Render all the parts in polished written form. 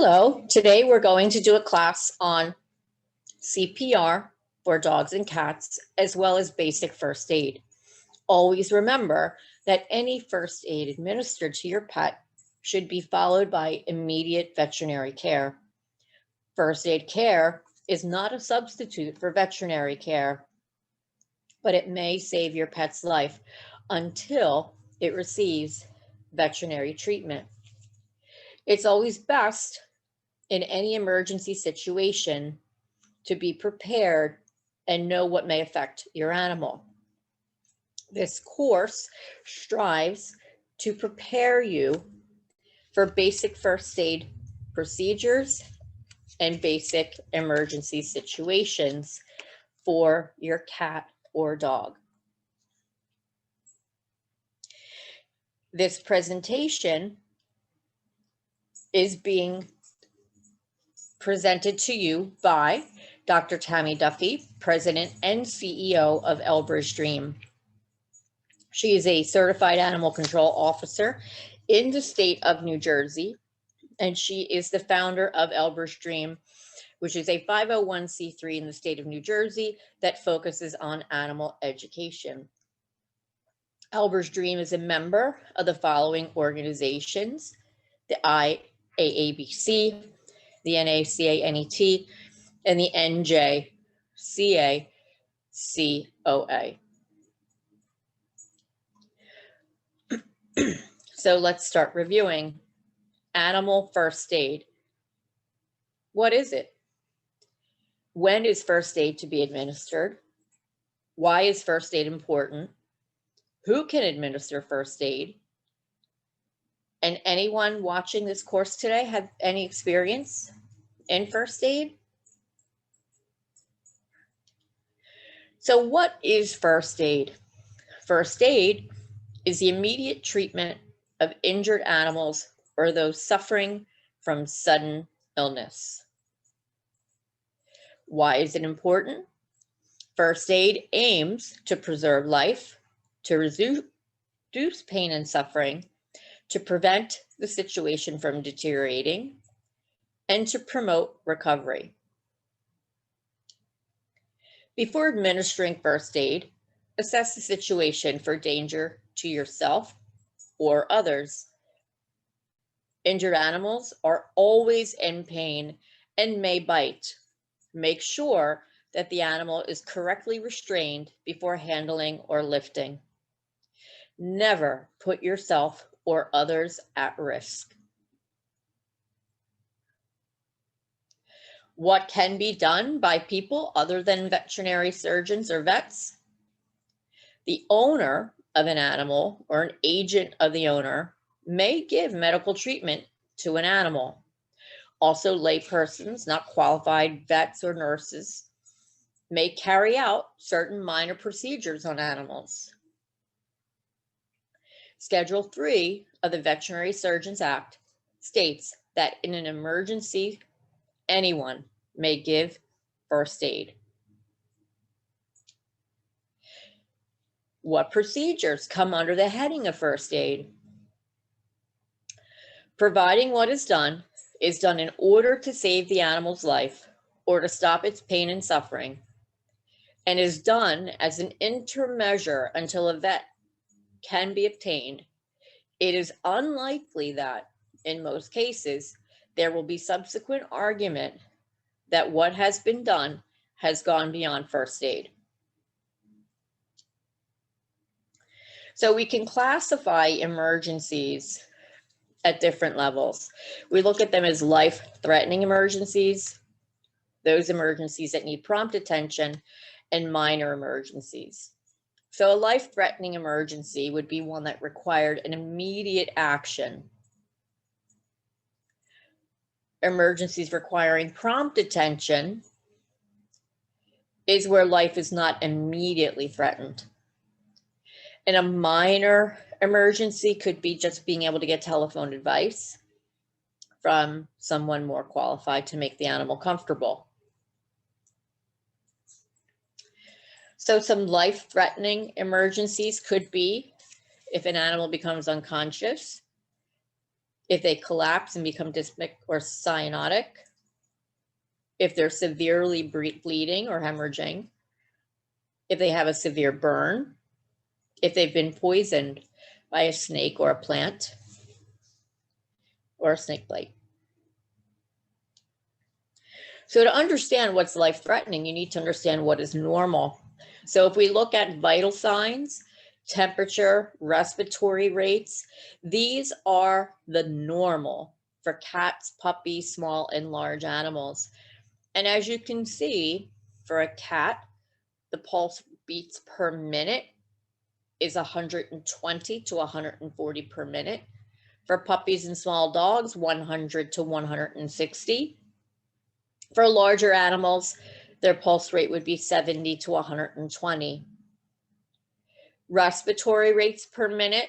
Hello, today we're going to do a class on CPR for dogs and cats, as well as basic first aid. Always remember that any first aid administered to your pet should be followed by immediate veterinary care. First aid care is not a substitute for veterinary care, but it may save your pet's life until it receives veterinary treatment. It's always best in any emergency situation to be prepared and know what may affect your animal. This course strives to prepare you for basic first aid procedures and basic emergency situations for your cat or dog. This presentation is being presented to you by Dr. Tammy Duffy, President and CEO of Elbra's Dream. She is a certified animal control officer in the state of New Jersey, and she is the founder of Elbra's Dream, which is a 501c3 in the state of New Jersey that focuses on animal education. Elbra's Dream is a member of the following organizations: the IAABC, the NACANET, and the NJCACOA. So let's start reviewing animal first aid. What is it? When is first aid to be administered? Why is first aid important? Who can administer first aid? And anyone watching this course today have any experience in first aid? So what is first aid? First aid is the immediate treatment of injured animals or those suffering from sudden illness. Why is it important? First aid aims to preserve life, to reduce pain and suffering, to prevent the situation from deteriorating, and to promote recovery. Before administering first aid, assess the situation for danger to yourself or others. Injured animals are always in pain and may bite. Make sure that the animal is correctly restrained before handling or lifting. Never put yourself or others at risk. What can be done by people other than veterinary surgeons or vets? The owner of an animal or an agent of the owner may give medical treatment to an animal. Also, laypersons, not qualified vets or nurses, may carry out certain minor procedures on animals. Schedule 3 of the Veterinary Surgeons Act states that in an emergency, anyone may give first aid. What procedures come under the heading of first aid? Providing what is done in order to save the animal's life or to stop its pain and suffering, and is done as an interim measure until a vet can be obtained. It is unlikely that, in most cases, there will be subsequent argument that what has been done has gone beyond first aid. So we can classify emergencies at different levels. We look at them as life-threatening emergencies, those emergencies that need prompt attention, and minor emergencies. So a life-threatening emergency would be one that required an immediate action. Emergencies requiring prompt attention is where life is not immediately threatened. And a minor emergency could be just being able to get telephone advice from someone more qualified to make the animal comfortable. So some life-threatening emergencies could be if an animal becomes unconscious, if they collapse and become dyspneic or cyanotic, if they're severely bleeding or hemorrhaging, if they have a severe burn, if they've been poisoned by a snake or a plant or a snake bite. So to understand what's life-threatening, you need to understand what is normal. So if we look at vital signs, temperature, respiratory rates, these are the normal for cats, puppies, small and large animals. And as you can see, for a cat, the pulse beats per minute is 120 to 140 per minute. For puppies and small dogs, 100 to 160. For larger animals, their pulse rate would be 70 to 120. Respiratory rates per minute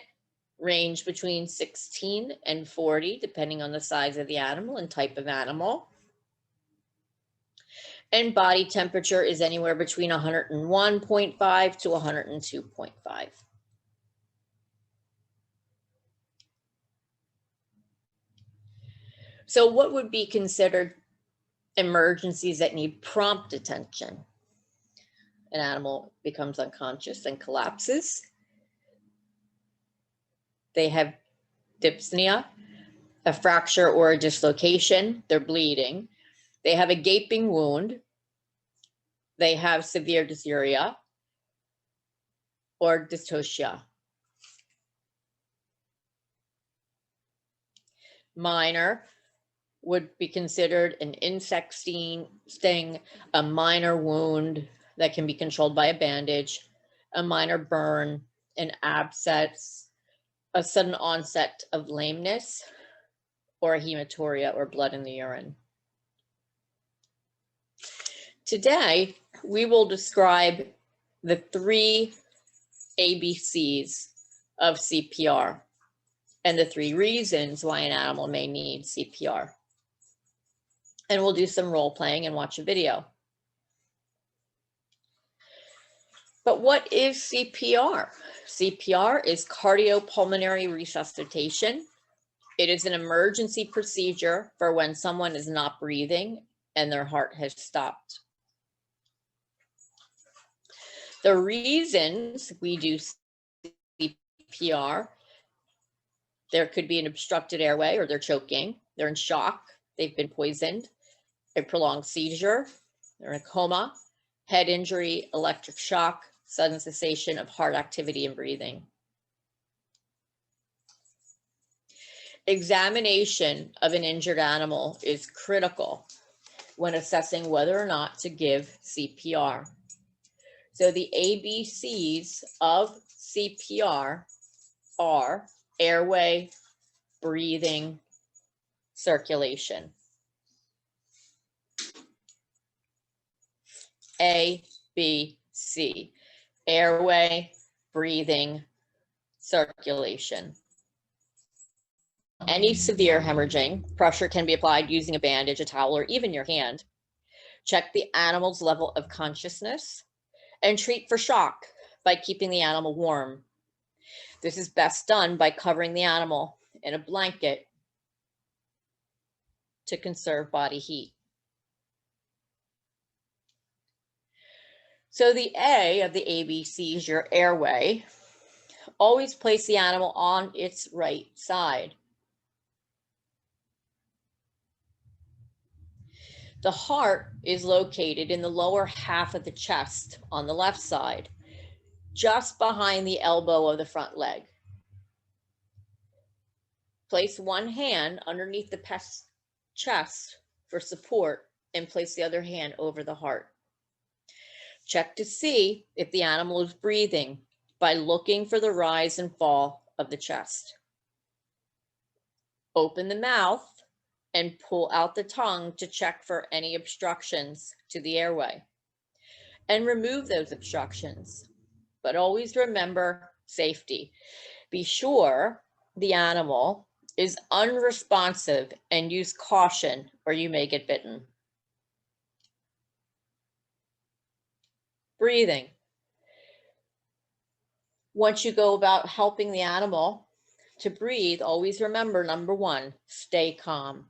range between 16 and 40, depending on the size of the animal and type of animal. And body temperature is anywhere between 101.5 to 102.5. So what would be considered emergencies that need prompt attention? An animal becomes unconscious and collapses. They have dyspnea, a fracture or a dislocation. They're bleeding. They have a gaping wound. They have severe dysuria or dystocia. Minor would be considered an insect sting, a minor wound that can be controlled by a bandage, a minor burn, an abscess, a sudden onset of lameness, or a hematuria or blood in the urine. Today, we will describe the 3 ABCs of CPR and the 3 reasons why an animal may need CPR. And we'll do some role playing and watch a video. But what is CPR? CPR is cardiopulmonary resuscitation. It is an emergency procedure for when someone is not breathing and their heart has stopped. The reasons we do CPR, there could be an obstructed airway or they're choking, they're in shock, they've been poisoned, a prolonged seizure, they're in a coma, head injury, electric shock, sudden cessation of heart activity and breathing. Examination of an injured animal is critical when assessing whether or not to give CPR. So the ABCs of CPR are airway, breathing, circulation. A, B, C. Airway, breathing, circulation. Any severe hemorrhaging, pressure can be applied using a bandage, a towel, or even your hand. Check the animal's level of consciousness and treat for shock by keeping the animal warm. This is best done by covering the animal in a blanket to conserve body heat. So the A of the ABC is your airway. Always place the animal on its right side. The heart is located in the lower half of the chest on the left side, just behind the elbow of the front leg. Place one hand underneath the chest for support and place the other hand over the heart. Check to see if the animal is breathing by looking for the rise and fall of the chest. Open the mouth and pull out the tongue to check for any obstructions to the airway. And remove those obstructions. But always remember safety. Be sure the animal is unresponsive and use caution or you may get bitten. Breathing. Once you go about helping the animal To breathe, always remember number 1, stay calm.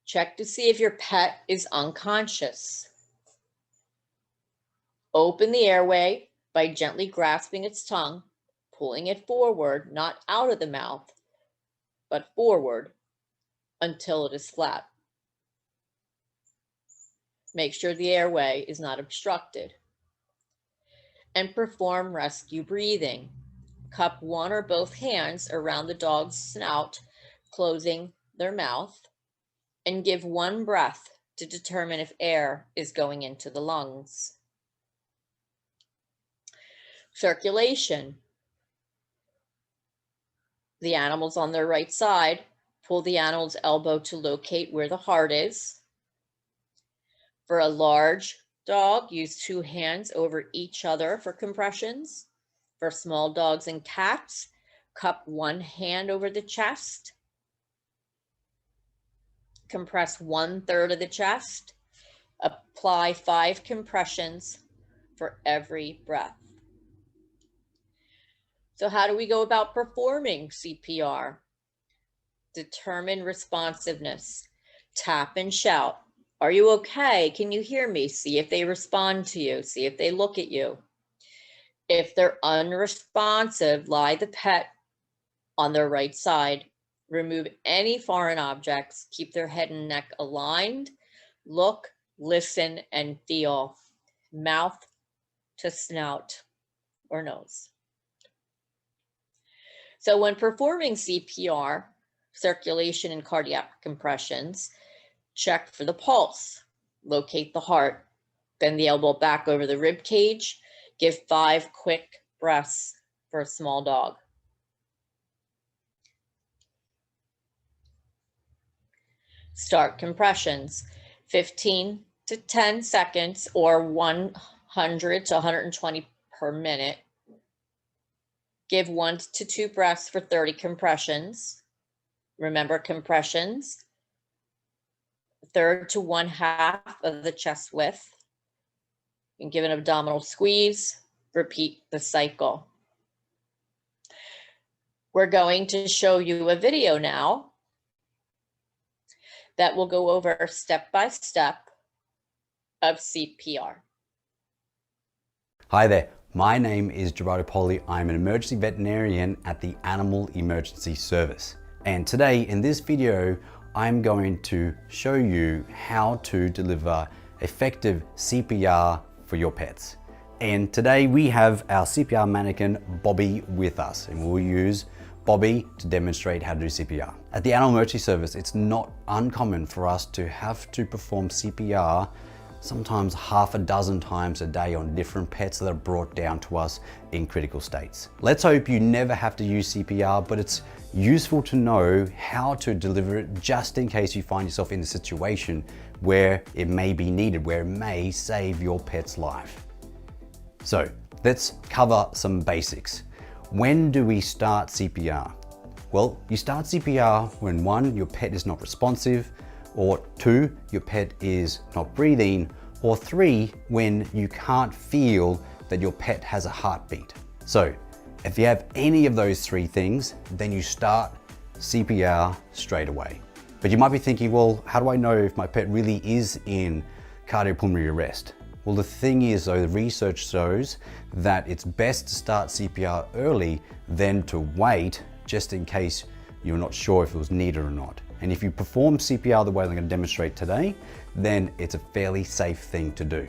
Check to see if your pet is unconscious. Open the airway by gently grasping its tongue, pulling it forward, not out of the mouth, but forward until it is flat. Make sure the airway is not obstructed. And perform rescue breathing. Cup one or both hands around the dog's snout, closing their mouth, and give 1 breath to determine if air is going into the lungs. Circulation. The animal's on their right side. Pull the animal's elbow to locate where the heart is. For a large dog, use 2 hands over each other for compressions. For small dogs and cats, cup 1 hand over the chest. Compress 1/3 of the chest. Apply 5 compressions for every breath. So how do we go about performing CPR? Determine responsiveness. Tap and shout. Are you okay? Can you hear me? See if they respond to you. See if they look at you. If they're unresponsive, lie the pet on their right side. Remove any foreign objects. Keep their head and neck aligned. Look, listen, and feel. Mouth to snout or nose. So when performing CPR, circulation and cardiac compressions, check for the pulse, locate the heart, bend the elbow back over the rib cage, give 5 quick breaths for a small dog. Start compressions, 15 to 10 seconds or 100 to 120 per minute. Give 1 to 2 breaths for 30 compressions. Remember compressions, 1/3 to 1/2 of the chest width. And give an abdominal squeeze. Repeat the cycle. We're going to show you a video now that will go over step by step of CPR. Hi there, my name is Gerardo Poli. I'm an emergency veterinarian at the Animal Emergency Service. And today in this video, I'm going to show you how to deliver effective CPR for your pets. And today we have our CPR mannequin, Bobby, with us, and we'll use Bobby to demonstrate how to do CPR. At the Animal Emergency Service, it's not uncommon for us to have to perform CPR sometimes 6 times a day on different pets that are brought down to us in critical states. Let's hope you never have to use CPR, but it's useful to know how to deliver it just in case you find yourself in a situation where it may be needed, where it may save your pet's life. So let's cover some basics. When do we start CPR? Well, you start CPR when 1, your pet is not responsive, or 2, your pet is not breathing, or 3, when you can't feel that your pet has a heartbeat. So if you have any of those 3 things, then you start CPR straight away. But you might be thinking, well, how do I know if my pet really is in cardiopulmonary arrest? Well, the thing is, though, the research shows that it's best to start CPR early than to wait just in case you're not sure if it was needed or not. And if you perform CPR the way I'm going to demonstrate today, then it's a fairly safe thing to do.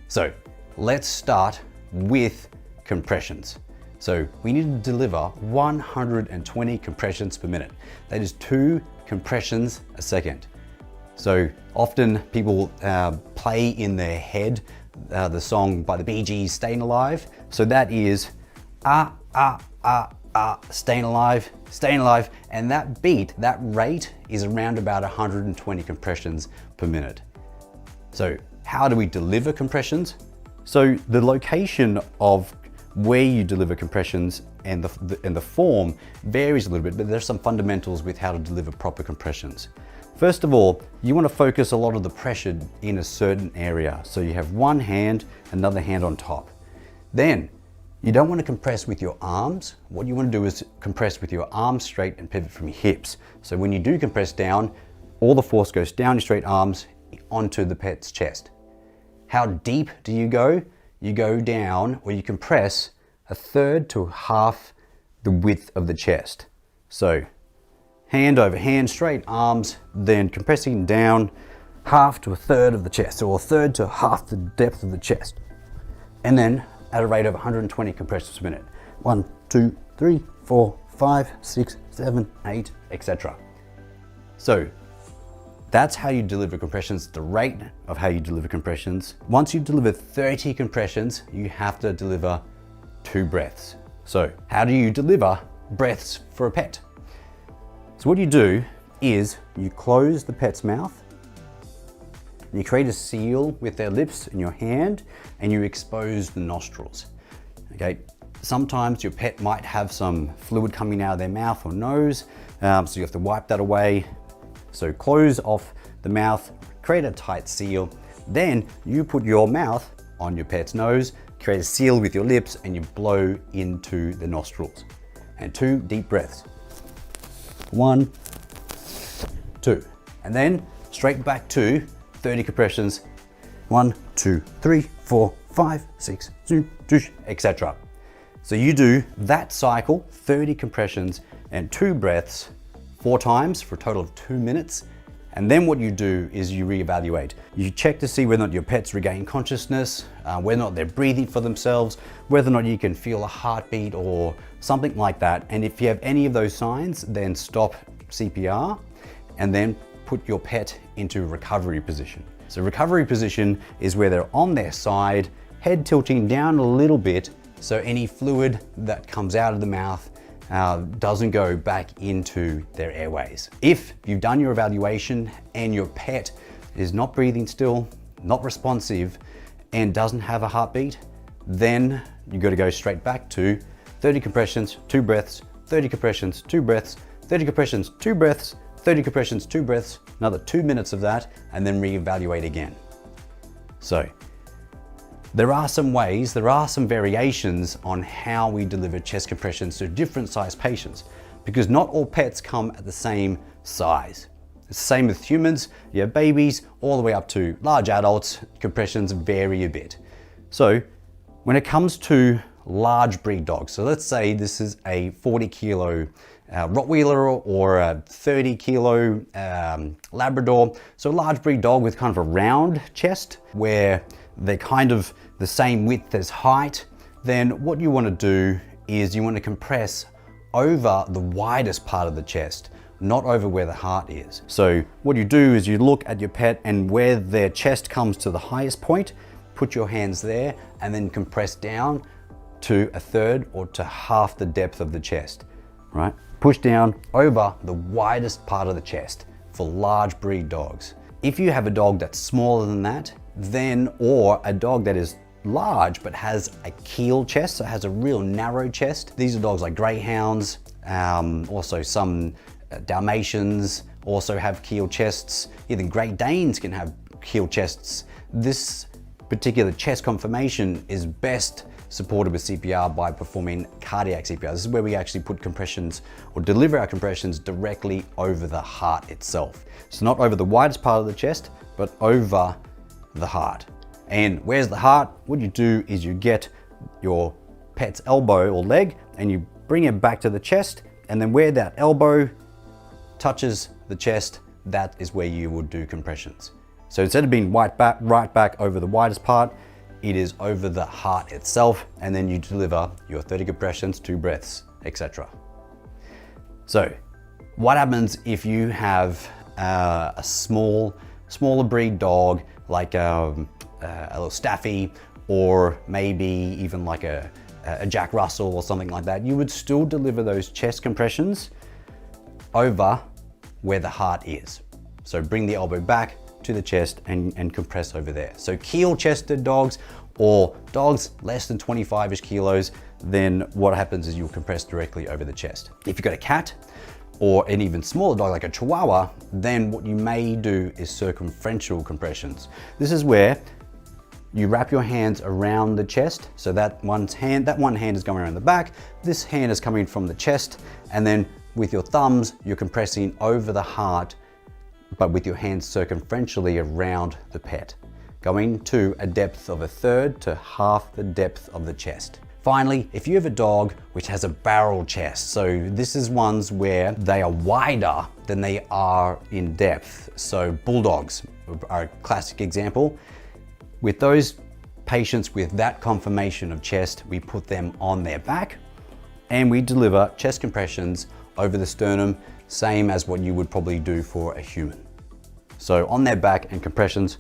So let's start with compressions. So we need to deliver 120 compressions per minute. That is 2 compressions a second. So often people play in their head the song by the Bee Gees, Staying Alive. So that is staying alive, staying alive. And that beat, that rate is around about 120 compressions per minute. So how do we deliver compressions? So the location of where you deliver compressions and the form varies a little bit, but there's some fundamentals with how to deliver proper compressions. First of all, you want to focus a lot of the pressure in a certain area. So you have one hand, another hand on top. Then You don't want to compress with your arms. What you want to do is compress with your arms straight and pivot from your hips. So when you do compress down, all the force goes down your straight arms onto the pet's chest. How deep do you go? You go down, or you compress a third to half the width of the chest. So hand over hand, straight arms, then compressing down half to a third of the chest, or a third to half the depth of the chest. And then at a rate of 120 compressions per minute. 1, 2, 3, 4, 5, 6, 7, 8, etc. So that's how you deliver compressions, the rate of how you deliver compressions. Once you deliver 30 compressions, you have to deliver 2 breaths. So how do you deliver breaths for a pet? So what you do is you close the pet's mouth, and you create a seal with their lips in your hand, and you expose the nostrils. Okay. Sometimes your pet might have some fluid coming out of their mouth or nose, so you have to wipe that away. So close off the mouth, create a tight seal. Then you put your mouth on your pet's nose, create a seal with your lips, and you blow into the nostrils. And 2 deep breaths. 1, 2, and then straight back to 30 compressions. 1, 2, 3, 4, 5, 6, 7, 8, etc. So you do that cycle, 30 compressions and 2 breaths 4 times for a total of 2 minutes. And then what you do is you reevaluate. You check to see whether or not your pet's regain consciousness, whether or not they're breathing for themselves, whether or not you can feel a heartbeat or something like that. And if you have any of those signs, then stop CPR and then put your pet into recovery position. So recovery position is where they're on their side, head tilting down a little bit, so any fluid that comes out of the mouth doesn't go back into their airways. If you've done your evaluation and your pet is not breathing still, not responsive, and doesn't have a heartbeat, then you got to go straight back to 30 compressions, 2 breaths, 30 compressions, 2 breaths, 30 compressions, 2 breaths, 30 compressions, 2 breaths, another 2 minutes of that, and then reevaluate again. So there are some ways, there are some variations on how we deliver chest compressions to different size patients, because not all pets come at the same size. It's the same with humans. You have babies all the way up to large adults. Compressions vary a bit. So when it comes to large breed dogs, so let's say this is a 40 kilo Rottweiler or a 30 kilo Labrador. So a large breed dog with kind of a round chest where they're kind of the same width as height. Then what you want to do is you want to compress over the widest part of the chest, not over where the heart is. So what you do is you look at your pet, and where their chest comes to the highest point, put your hands there and then compress down to a third or to half the depth of the chest, right? Push down over the widest part of the chest for large breed dogs. If you have a dog that's smaller than that, then, or a dog that is large but has a keel chest, so has a real narrow chest. These are dogs like greyhounds, also some Dalmatians also have keel chests. Even Great Danes can have keel chests. This particular chest conformation is best supported with CPR by performing cardiac CPR. This is where we actually put compressions or deliver our compressions directly over the heart itself. So not over the widest part of the chest, but over the heart. And where's the heart? What you do is you get your pet's elbow or leg and you bring it back to the chest, and then where that elbow touches the chest, that is where you would do compressions. So instead of being right back over the widest part, it is over the heart itself, and then you deliver your 30 compressions, 2 breaths, etc. So what happens if you have a smaller breed dog, like a little Staffy, or maybe even like a Jack Russell or something like that? You would still deliver those chest compressions over where the heart is. So bring the elbow back to the chest and compress over there. So keel chested dogs or dogs less than 25-ish kilos, then what happens is you'll compress directly over the chest. If you've got a cat or an even smaller dog like a Chihuahua, then what you may do is circumferential compressions. This is where You wrap your hands around the chest. So that one hand is going around the back. This hand is coming from the chest. And then with your thumbs, you're compressing over the heart, but with your hands circumferentially around the pet, going to a depth of 1/3 to half the depth of the chest. Finally, if you have a dog which has a barrel chest, so this is ones where they are wider than they are in depth. So bulldogs are a classic example. With those patients with that conformation of chest, we put them on their back and we deliver chest compressions over the sternum, same as what you would probably do for a human. So on their back and compressions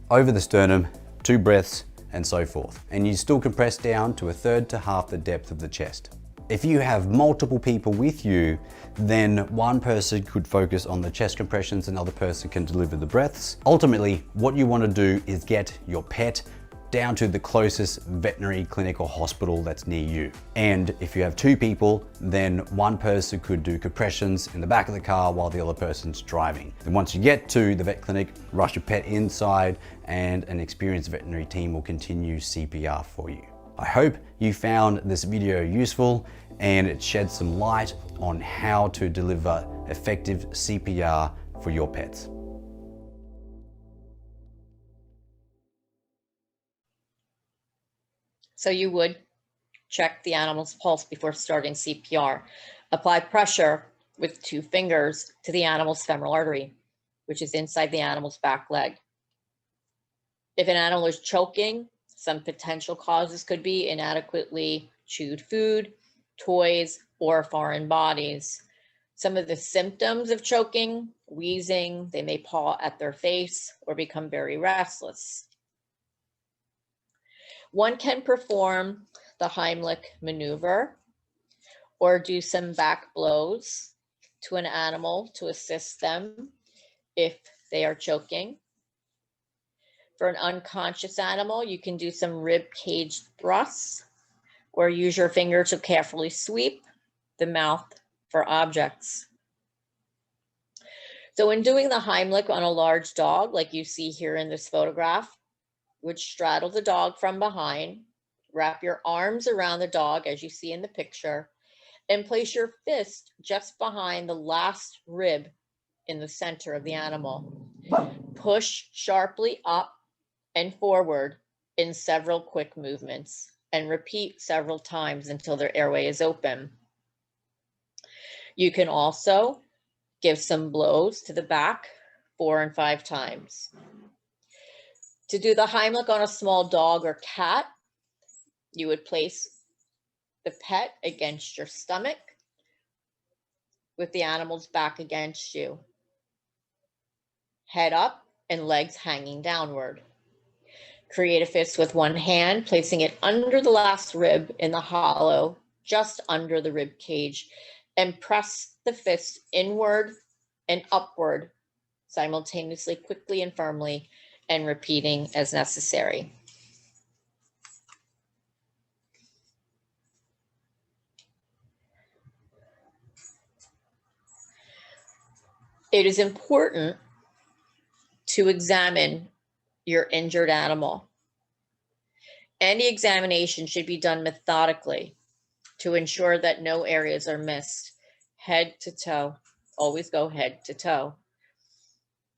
over the sternum, 2 breaths, and so forth. And you still compress down to 1/3 to half the depth of the chest. If you have multiple people with you, then one person could focus on the chest compressions, another person can deliver the breaths. Ultimately, what you want to do is get your pet down to the closest veterinary clinic or hospital that's near you. And if you have 2 people, then one person could do compressions in the back of the car while the other person's driving. And once you get to the vet clinic, rush your pet inside and an experienced veterinary team will continue CPR for you. I hope you found this video useful and it sheds some light on how to deliver effective CPR for your pets. So you would check the animal's pulse before starting CPR. Apply pressure with 2 fingers to the animal's femoral artery, which is inside the animal's back leg. If an animal is choking, some potential causes could be inadequately chewed food, toys, or foreign bodies. Some of the symptoms of choking: wheezing, they may paw at their face or become very restless. One can perform the Heimlich maneuver or do some back blows to an animal to assist them if they are choking. For an unconscious animal, you can do some rib cage thrusts or use your finger to carefully sweep the mouth for objects. So when doing the Heimlich on a large dog, like you see here in this photograph, would straddle the dog from behind, wrap your arms around the dog as you see in the picture, and place your fist just behind the last rib in the center of the animal. Push sharply up and forward in several quick movements and repeat several times until their airway is open. You can also give some blows to the back 4 and 5 times. To do the Heimlich on a small dog or cat, you would place the pet against your stomach with the animal's back against you, head up and legs hanging downward. Create a fist with one hand, placing it under the last rib in the hollow, just under the rib cage, and press the fist inward and upward simultaneously, quickly and firmly, and repeating as necessary. It is important to examine your injured animal. Any examination should be done methodically to ensure that no areas are missed. Head to toe, always go head to toe.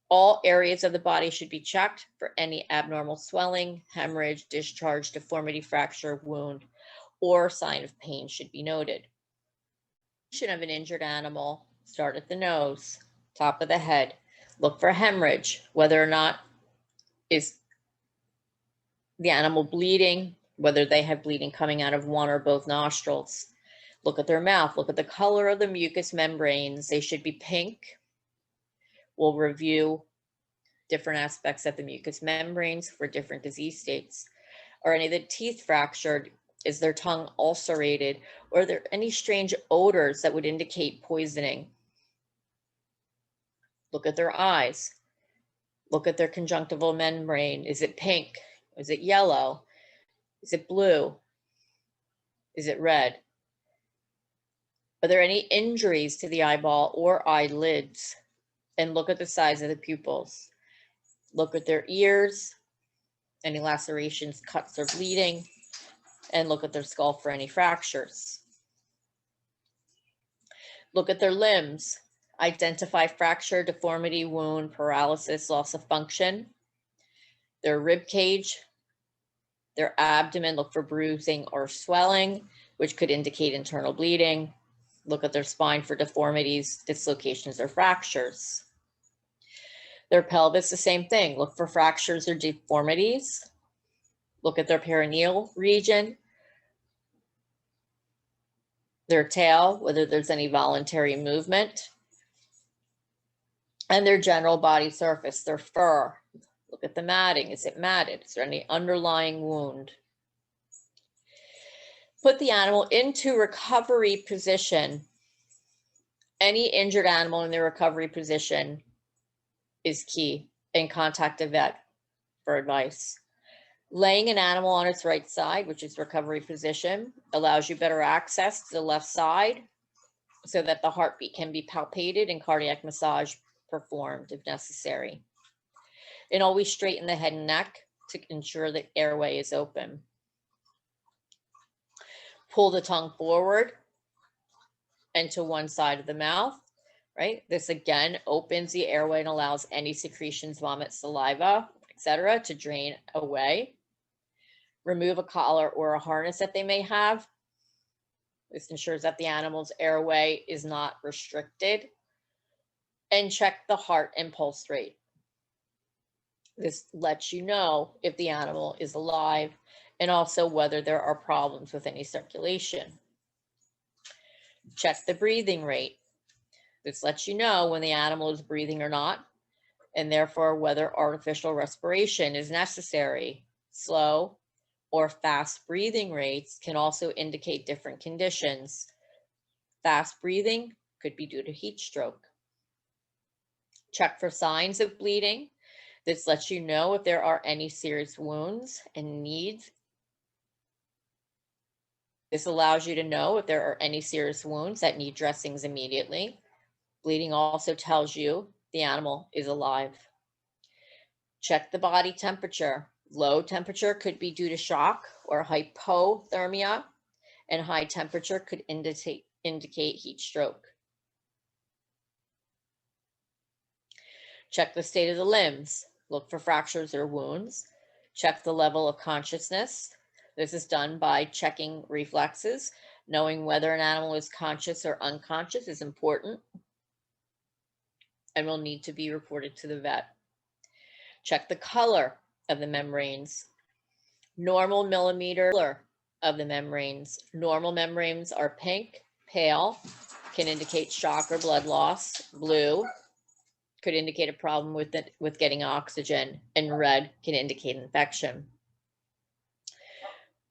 All areas of the body should be checked for any abnormal swelling, hemorrhage, discharge, deformity, fracture, wound, or sign of pain should be noted. Of an injured animal, start at the nose, top of the head. Look for hemorrhage, whether or not is the animal bleeding, whether they have bleeding coming out of one or both nostrils. Look at their mouth, look at the color of the mucous membranes. They should be pink. We'll review different aspects of the mucous membranes for different disease states. Are any of the teeth fractured? Is their tongue ulcerated? Or are there any strange odors that would indicate poisoning? Look at their eyes. Look at their conjunctival membrane. Is it pink? Is it yellow? Is it blue? Is it red? Are there any injuries to the eyeball or eyelids? And look at the size of the pupils. Look at their ears, any lacerations, cuts, or bleeding, and look at their skull for any fractures. Look at their limbs. Identify fracture, deformity, wound, paralysis, loss of function. Their rib cage, their abdomen, look for bruising or swelling, which could indicate internal bleeding. Look at their spine for deformities, dislocations, or fractures. Their pelvis, the same thing. Look for fractures or deformities. Look at their perineal region. Their tail, whether there's any voluntary movement. And their general body surface, their fur. Look at the matting. Is it matted? Is there any underlying wound? Put the animal into recovery position. Any injured animal in the recovery position is key, and contact a vet for advice. Laying an animal on its right side, which is recovery position, allows you better access to the left side so that the heartbeat can be palpated and cardiac massage performed if necessary. And always straighten the head and neck to ensure that airway is open. Pull the tongue forward and to one side of the mouth, right? This again opens the airway and allows any secretions, vomit, saliva, etc., to drain away. Remove a collar or a harness that they may have. This ensures that the animal's airway is not restricted. And check the heart and pulse rate. This lets you know if the animal is alive and also whether there are problems with any circulation. Check the breathing rate. This lets you know when the animal is breathing or not, and therefore whether artificial respiration is necessary. Slow or fast breathing rates can also indicate different conditions. Fast breathing could be due to heat stroke. Check for signs of bleeding. This lets you know if there are any serious wounds and needs. This allows you to know if there are any serious wounds that need dressings immediately. Bleeding also tells you the animal is alive. Check the body temperature. Low temperature could be due to shock or hypothermia, and high temperature could indicate heat stroke. Check the state of the limbs. Look for fractures or wounds. Check the level of consciousness. This is done by checking reflexes. Knowing whether an animal is conscious or unconscious is important and will need to be reported to the vet. Check the color of the membranes. Normal millimeter color of the membranes. Normal membranes are pink, pale, can indicate shock or blood loss. Blue could indicate a problem with getting oxygen, and red can indicate infection.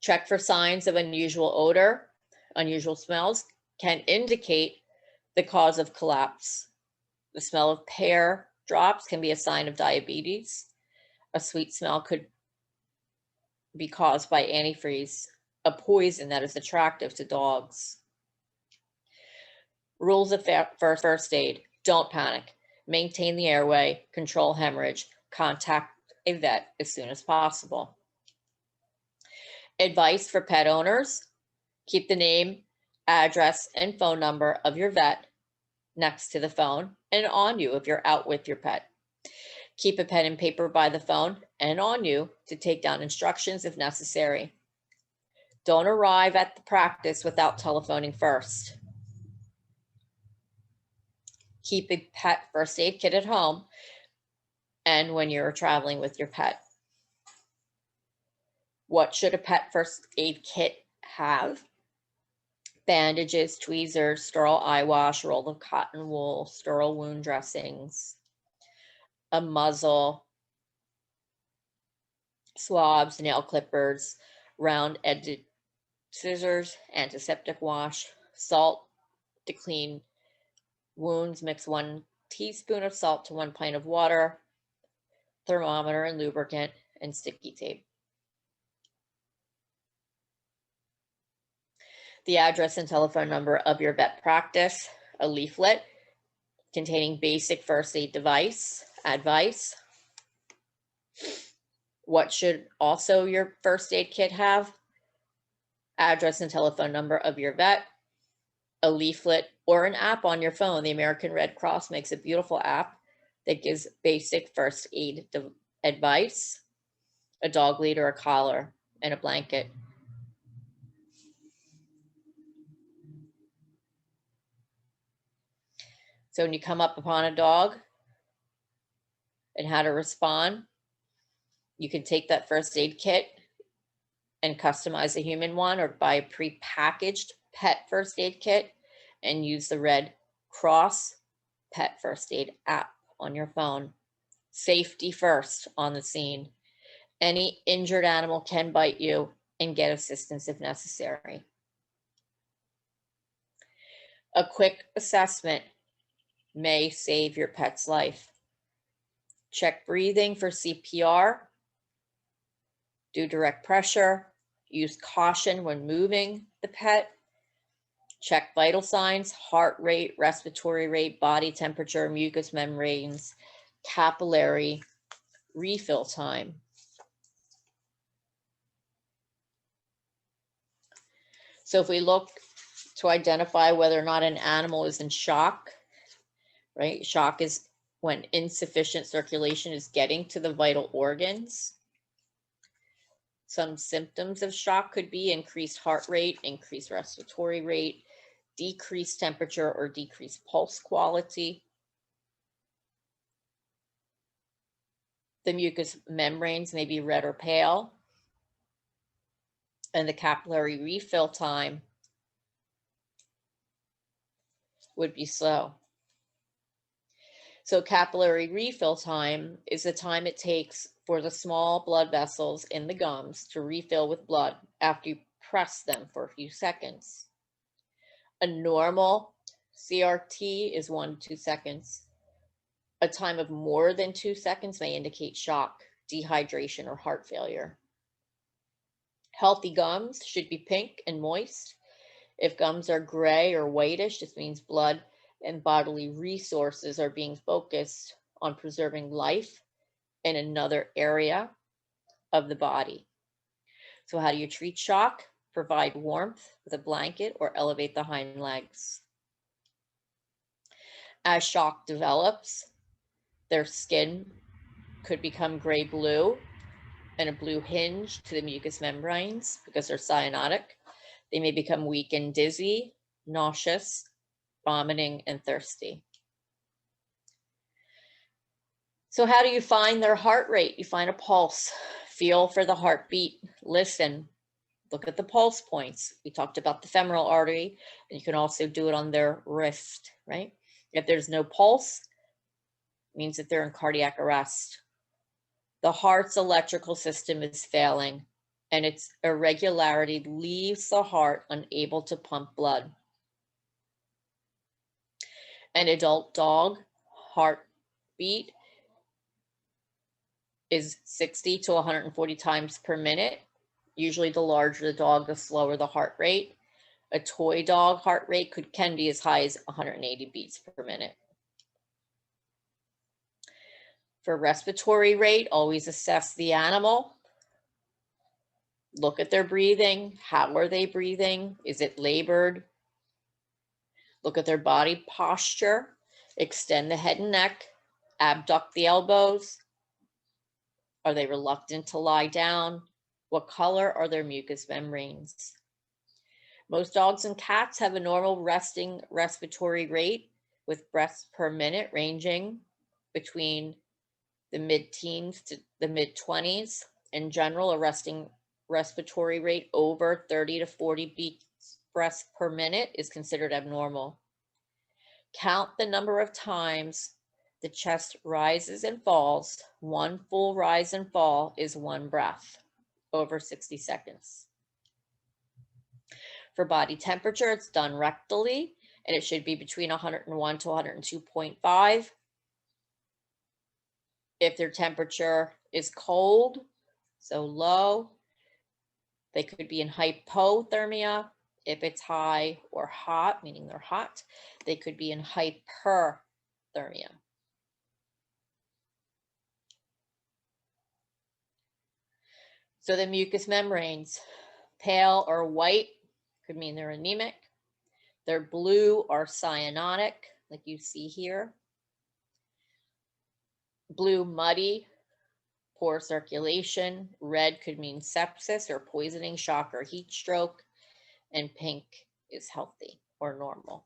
Check for signs of unusual odor. Unusual smells can indicate the cause of collapse. The smell of pear drops can be a sign of diabetes. A sweet smell could be caused by antifreeze, a poison that is attractive to dogs. Rules of first aid: don't panic. Maintain the airway, control hemorrhage, contact a vet as soon as possible. Advice for pet owners: keep the name, address, and phone number of your vet next to the phone and on you if you're out with your pet. Keep a pen and paper by the phone and on you to take down instructions if necessary. Don't arrive at the practice without telephoning first. Keep a pet first aid kit at home and when you're traveling with your pet. What should a pet first aid kit have? Bandages, tweezers, sterile eye wash, roll of cotton wool, sterile wound dressings, a muzzle, swabs, nail clippers, round-edged scissors, antiseptic wash, salt to clean wounds. Mix 1 teaspoon of salt to 1 pint of water, thermometer and lubricant, and sticky tape. The address and telephone number of your vet practice, a leaflet containing basic first aid advice, What should also your first aid kit have? Address and telephone number of your vet, a leaflet, or an app on your phone. The American Red Cross makes a beautiful app that gives basic first aid advice, a dog lead or a collar, and a blanket. So when you come up upon a dog and how to respond, you can take that first aid kit and customize a human one, or buy a pre-packaged pet first aid kit and use the Red Cross Pet First Aid app on your phone. Safety first on the scene. Any injured animal can bite you, and get assistance if necessary. A quick assessment may save your pet's life. Check breathing for CPR. Do direct pressure. Use caution when moving the pet. Check vital signs, heart rate, respiratory rate, body temperature, mucous membranes, capillary refill time. So if we look to identify whether or not an animal is in shock, right? Shock is when insufficient circulation is getting to the vital organs. Some symptoms of shock could be increased heart rate, increased respiratory rate, decreased temperature or decreased pulse quality. The mucous membranes may be red or pale, and the capillary refill time would be slow. So capillary refill time is the time it takes for the small blood vessels in the gums to refill with blood after you press them for a few seconds. A normal CRT is 1 to 2 seconds. A time of more than 2 seconds may indicate shock, dehydration, or heart failure. Healthy gums should be pink and moist. If gums are gray or whitish, this means blood and bodily resources are being focused on preserving life in another area of the body. So how do you treat shock? Provide warmth with a blanket or elevate the hind legs. As shock develops, their skin could become gray-blue and a blue hinge to the mucous membranes because they're cyanotic. They may become weak and dizzy, nauseous, vomiting, and thirsty. So how do you find their heart rate? You find a pulse, feel for the heartbeat, listen, look at the pulse points. We talked about the femoral artery, and you can also do it on their wrist, right? If there's no pulse, it means that they're in cardiac arrest. The heart's electrical system is failing, and its irregularity leaves the heart unable to pump blood. An adult dog heartbeat is 60 to 140 times per minute. Usually the larger the dog, the slower the heart rate. A toy dog heart rate can be as high as 180 beats per minute. For respiratory rate, always assess the animal. Look at their breathing. How are they breathing? Is it labored? Look at their body posture. Extend the head and neck. Abduct the elbows. Are they reluctant to lie down? What color are their mucous membranes? Most dogs and cats have a normal resting respiratory rate with breaths per minute ranging between the mid-teens to the mid-20s. In general, a resting respiratory rate over 30 to 40 breaths per minute is considered abnormal. Count the number of times the chest rises and falls. One full rise and fall is 1 breath over 60 seconds. For body temperature, it's done rectally, and it should be between 101 to 102.5. If their temperature is cold, so low, they could be in hypothermia. If it's high or hot, meaning they're hot, they could be in hyperthermia. So the mucous membranes, pale or white could mean they're anemic. They're blue or cyanotic, like you see here. Blue, muddy, poor circulation. Red could mean sepsis or poisoning, shock, or heat stroke. And pink is healthy or normal.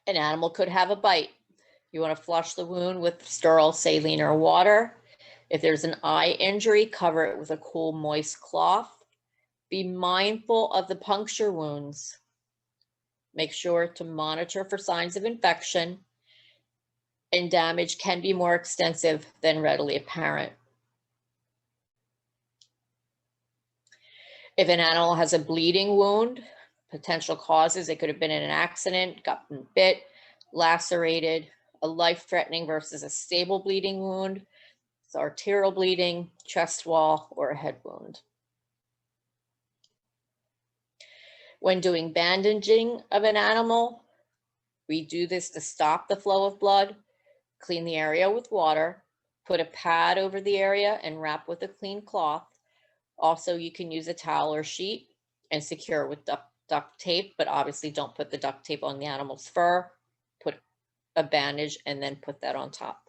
An animal could have a bite. You want to flush the wound with sterile saline or water. If there's an eye injury, cover it with a cool, moist cloth. Be mindful of the puncture wounds. Make sure to monitor for signs of infection, and damage can be more extensive than readily apparent. If an animal has a bleeding wound, potential causes, it could have been in an accident, gotten bit, lacerated, a life-threatening versus a stable bleeding wound, it's arterial bleeding, chest wall, or a head wound. When doing bandaging of an animal, we do this to stop the flow of blood, clean the area with water, put a pad over the area and wrap with a clean cloth. Also, you can use a towel or sheet and secure with duct tape, but obviously don't put the duct tape on the animal's fur. Put a bandage and then put that on top.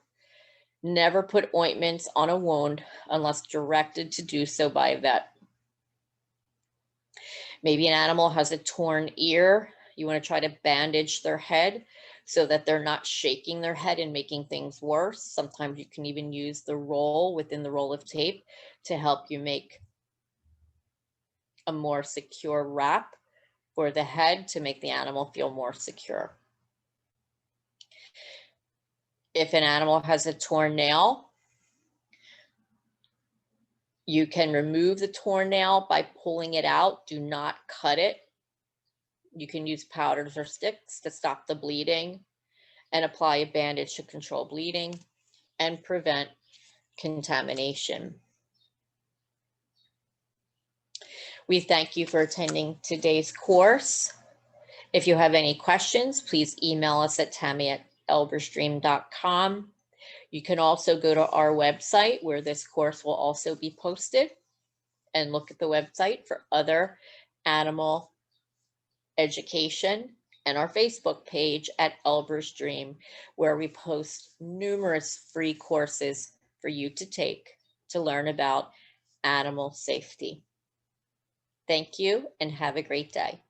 Never put ointments on a wound unless directed to do so by a vet. Maybe an animal has a torn ear. You want to try to bandage their head so that they're not shaking their head and making things worse. Sometimes you can even use the roll within the roll of tape to help you make a more secure wrap for the head to make the animal feel more secure. If an animal has a torn nail, you can remove the torn nail by pulling it out. Do not cut it. You can use powders or sticks to stop the bleeding and apply a bandage to control bleeding and prevent contamination. We thank you for attending today's course. If you have any questions, please email us at tammy@elbrastream.com. You can also go to our website where this course will also be posted, and look at the website for other animal education, and our Facebook page at Elbra's Dream, where we post numerous free courses for you to take to learn about animal safety. Thank you and have a great day.